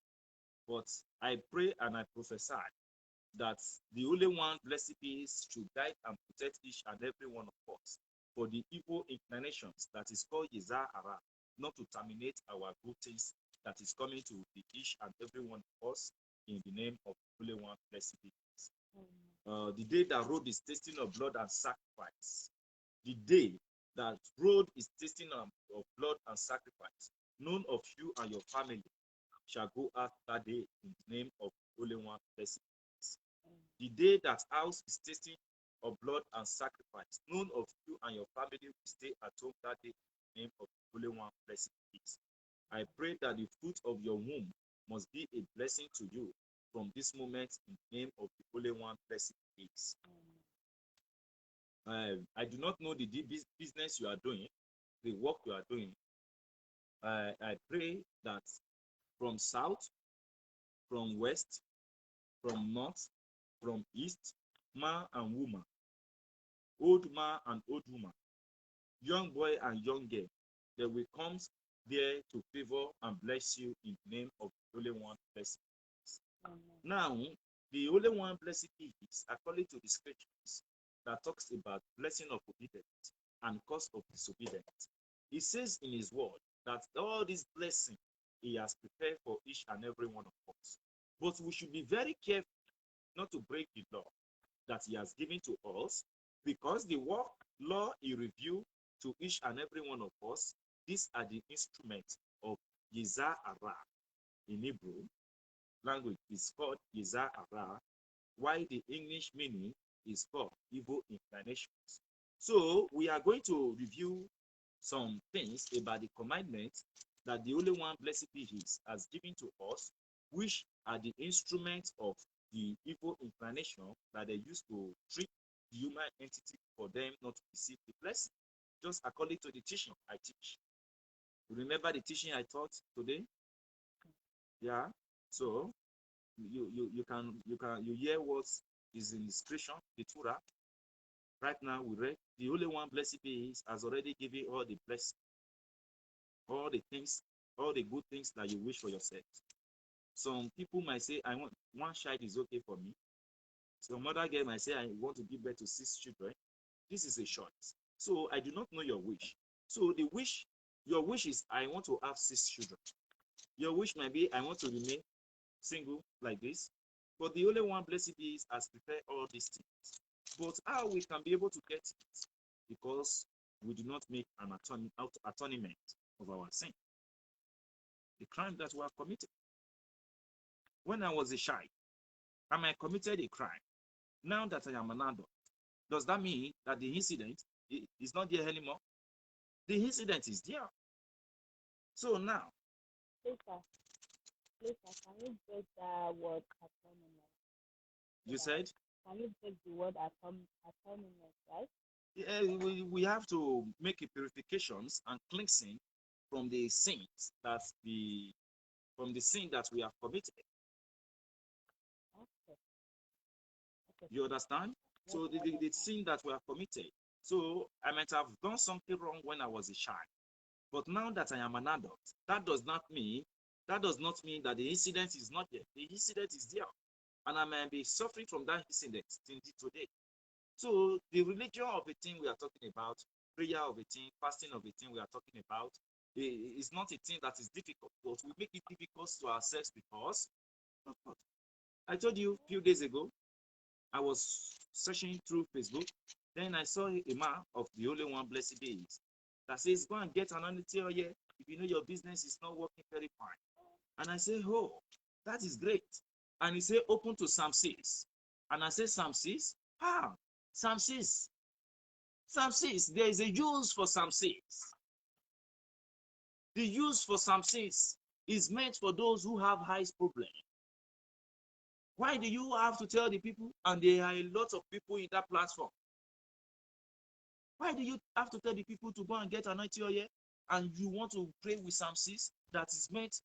But I pray and I prophesy that the Holy One, blessed be His, should guide and protect each and every one of us for the evil inclinations that is called Yizar Hara, not to terminate our good things that is coming to the each and every one of us, in the name of the Holy One, blessed be His. The day that road is tasting of blood and sacrifice, the day that road is tasting of blood and sacrifice, none of you and your family shall go out that day, in the name of the Holy One, blessed be His. The day that house is tasting of blood and sacrifice, none of you and your family will stay at home that day, in the name of the Holy One, blessed be His. I pray that the fruit of your womb must be a blessing to you from this moment, in the name of the Holy One, blessed be His. I do not know the business you are doing, the work you are doing. I pray that from south, from west, from north, from east, man and woman, old man and old woman, young boy and young girl, they will come there to favor and bless you in the name of the Holy One, blessed be His. Now, the Holy One, blessed be His, according to the scriptures that talks about blessing of obedience and cause of disobedience. He says in His word that all these blessings He has prepared for each and every one of us. But we should be very careful not to break the law that He has given to us, because the law He revealed to each and every one of us, these are the instruments of Yizar Hara. In Hebrew language is called Yizar Hara, while the English meaning is called evil inclinations. So we are going to review some things about the commandments that the Holy One, blessed be His, has given to us, which are the instruments of the evil inclination that they use to trick the human entity for them not to receive the blessing, just according to the teaching I teach. You remember the teaching I taught today? Yeah. So you hear what is in the scripture, the Torah. Right now we read the Holy One, blessed be His, has already given all the blessings, all the things, all the good things that you wish for yourself. Some people might say, I want one child is okay for me. Some other girl might say, I want to give birth to 6 children. This is a choice. So I do not know your wish. So your wish is, I want to have 6 children. Your wish might be, I want to remain single like this. But the only one, blessed be, has prepared all these things. But how we can be able to get it? Because we do not make an atonement of our sin, the crime that we have committed. When I was a child, and I committed a crime. Now that I am an adult, does that mean that the incident is not there anymore? The incident is there. So now, Please, can you break the word atonement? you said, Can you break the word atonement, right? we have to make a purifications and cleansing from the sins from the sin that we have committed. Okay. You understand? So the sin that we have committed. So I might have done something wrong when I was a child, but now that I am an adult, that does not mean that the incident is not there. The incident is there, and I may be suffering from that incident indeed today. So the religion of a thing we are talking about, prayer of a thing, fasting of a thing we are talking about, is not a thing that is difficult, but we make it difficult to ourselves because of God. I told you a few days ago, I was searching through Facebook, then I saw a man of the Holy One, blessed be He, that says, go and get an anointing oil if you know your business is not working very fine. And I say, oh, that is great. And he said, open to Psalm 6. And I say, Psalm 6? Psalm 6. Psalm 6, there is a use for Psalm 6. The use for Psalm 6 is meant for those who have eyes problem. Why do you have to tell the people? And there are a lot of people in that platform. Why do you have to tell the people to go and get anointing oil and you want to pray with Psalm 6 that is meant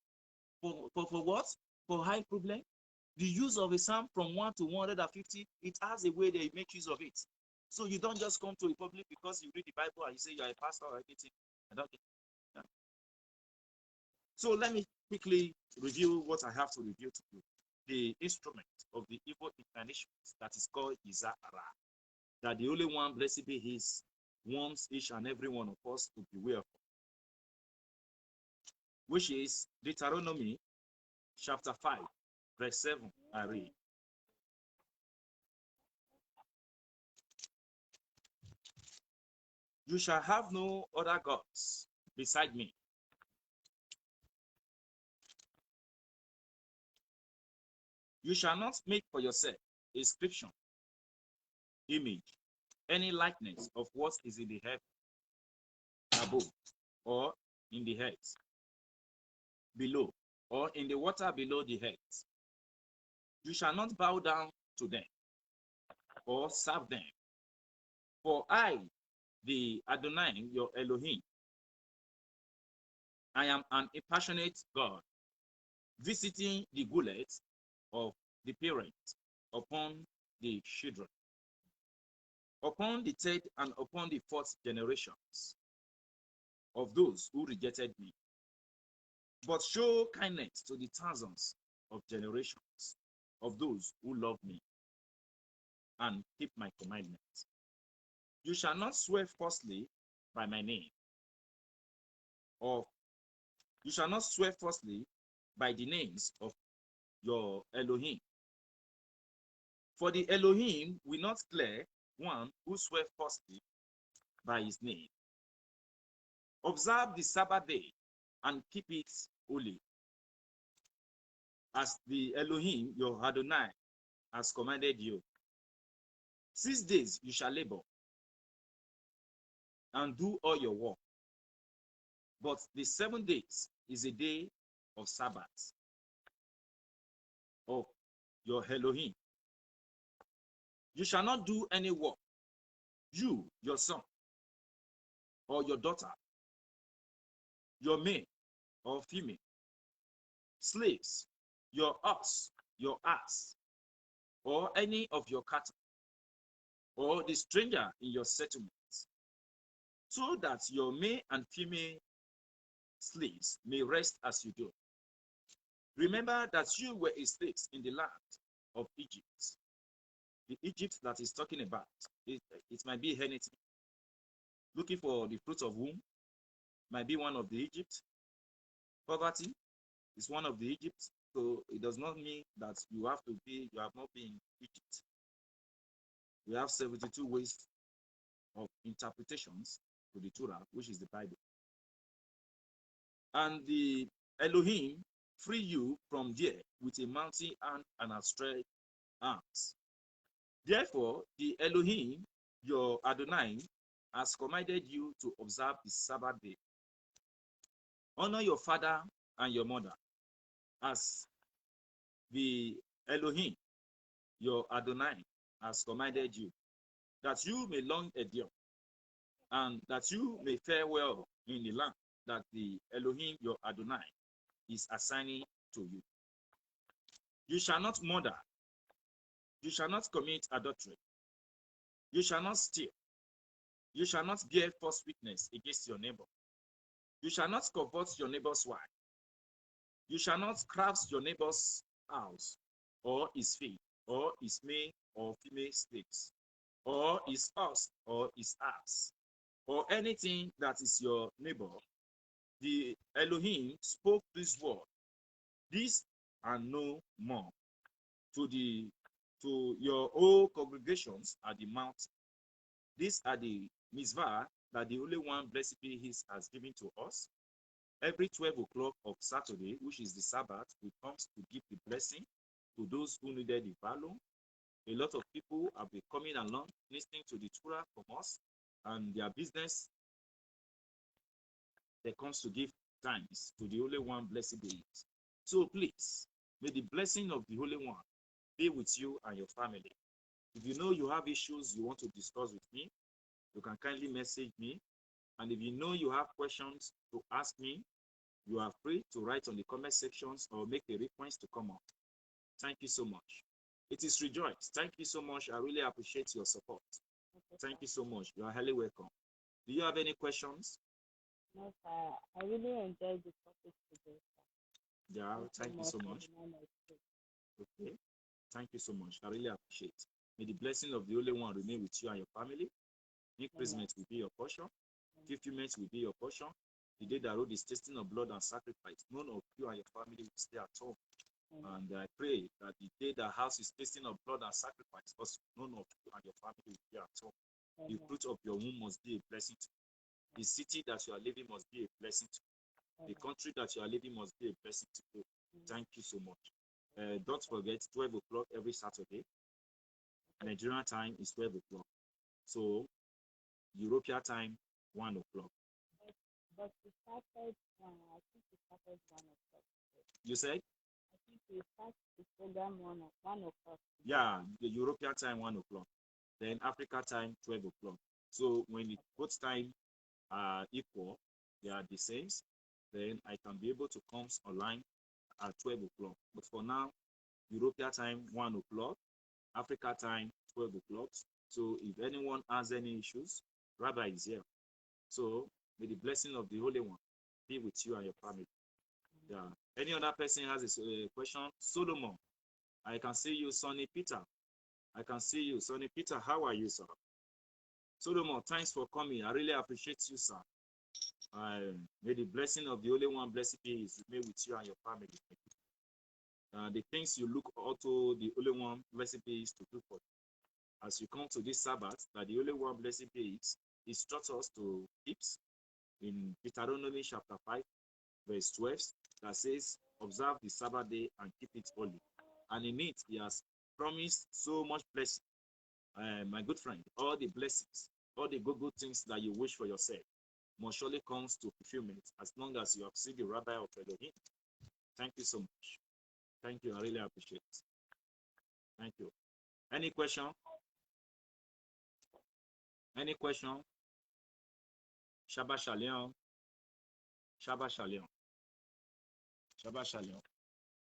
for what? For high problem? The use of a psalm from 1 to 150, it has a way they make use of it. So you don't just come to a public because you read the Bible and you say you're a pastor or anything. Yeah. So let me quickly review what I have to review to you. The instrument of the evil inclinations that is called Izahara, that the Holy One, blessed be His, wants each and every one of us to beware of, which is Deuteronomy chapter 5, verse 7. I read. You shall have no other gods beside me. You shall not make for yourself a inscription, image, any likeness of what is in the heaven above, or in the earth below, or in the water below the earth. You shall not bow down to them or serve them. For I, the Adonai, your Elohim, I am an impassionate God, visiting the guilt of the parents upon the children, upon the third and upon the fourth generations of those who rejected me, but show kindness to the thousands of generations of those who love me and keep my commandments. You shall not swear falsely by my name, or you shall not swear falsely by the names of your Elohim. For the Elohim will not clear one who swear falsely by his name. Observe the Sabbath day and keep it holy, as the Elohim, your Adonai, has commanded you. 6 days you shall labor and do all your work. But the 7 days is a day of Sabbath of your Elohim. You shall not do any work, you, your son, or your daughter, your male or female, slaves, your ox, your ass, or any of your cattle, or the stranger in your settlements, so that your male and female slaves may rest as you do. Remember that you were slaves in the land of Egypt. The Egypt that he's talking about, it might be anything. Looking for the fruit of womb might be one of the Egypt. Poverty is one of the Egypt. So it does not mean that you have not been in Egypt. We have 72 ways of interpretations to the Torah, which is the Bible. And the Elohim free you from there with a mighty hand and outstretched arms. Therefore, the Elohim, your Adonai, has commanded you to observe the Sabbath day. Honor your father and your mother, as the Elohim, your Adonai, has commanded you, that you may long endure, and that you may fare well in the land that the Elohim, your Adonai, is assigning to you. You shall not murder. You shall not commit adultery. You shall not steal. You shall not bear false witness against your neighbor. You shall not covet your neighbor's wife. You shall not craft your neighbor's house, or his field, or his male or female slaves, or his house, or his ass, or anything that is your neighbor. The Elohim spoke this word, this and no more, to your whole congregations at the mount. These are the mitzvah that the Holy One, blessed be He, has given to us. Every 12 o'clock of Saturday, which is the Sabbath, we come to give the blessing to those who needed the value. A lot of people have been coming along, listening to the Torah from us, and their business, they comes to give thanks to the Holy One, blessed be He. So please, may the blessing of the Holy One be with you and your family. If you know you have issues you want to discuss with me, you can kindly message me. And if you know you have questions to ask me, you are free to write on the comment sections or make a request to come up. Thank you so much. It is Rejoice. Thank you so much. I really appreciate your support. Thank you so much. You are highly welcome. Do you have any questions? No, sir. I really enjoyed the topic today, sir. Yeah, thank you so much. Okay. Thank you so much. I really appreciate. May the blessing of the Holy One remain with you and your family. Increasement will be your portion. Fulfillment will be your portion. The day that road is tasting of blood and sacrifice, none of you and your family will stay at home. And I pray that the day the house is tasting of blood and sacrifice, also none of you and your family will be at home. The fruit of your womb must be a blessing to you. The city that you are living must be a blessing to you. The country that you are living must be a blessing to you. Thank you so much. Don't forget, 12 o'clock every Saturday. Nigerian time is 12 o'clock. So, European time, 1 o'clock. But we started, I think we started 1 o'clock. You said? I think we started the program 1 o'clock. Yeah, the European time, 1 o'clock. Then Africa time, 12 o'clock. So, when both time are equal, they are the same, then I can be able to come online at 12 o'clock. But for now, European time, 1 o'clock. Africa time, 12 o'clock. So if anyone has any issues, Rabbi is here. So may the blessing of the Holy One be with you and your family. Yeah. Any other person has a question? Solomon, I can see you. Sonny Peter, I can see you. Sonny Peter, how are you, sir? Solomon, thanks for coming. I really appreciate you, sir. May the blessing of the Holy One, blessed be, is remain with you and your family. The things you look out to the Holy One, blessed be, is to do for you. As you come to this Sabbath, that the Holy One, blessed be, instructs us to keep in Deuteronomy chapter 5, verse 12, that says, observe the Sabbath day and keep it holy. And in it, he has promised so much blessing. My good friend, all the blessings, all the good things that you wish for yourself must surely comes to fulfillment as long as you have seen the Rabbi of Elohim. Thank you so much. Thank you. I really appreciate it. Thank you. Any question? Any question? Shabbat Shalom. Shabbat Shalom. Shabbat Shalom.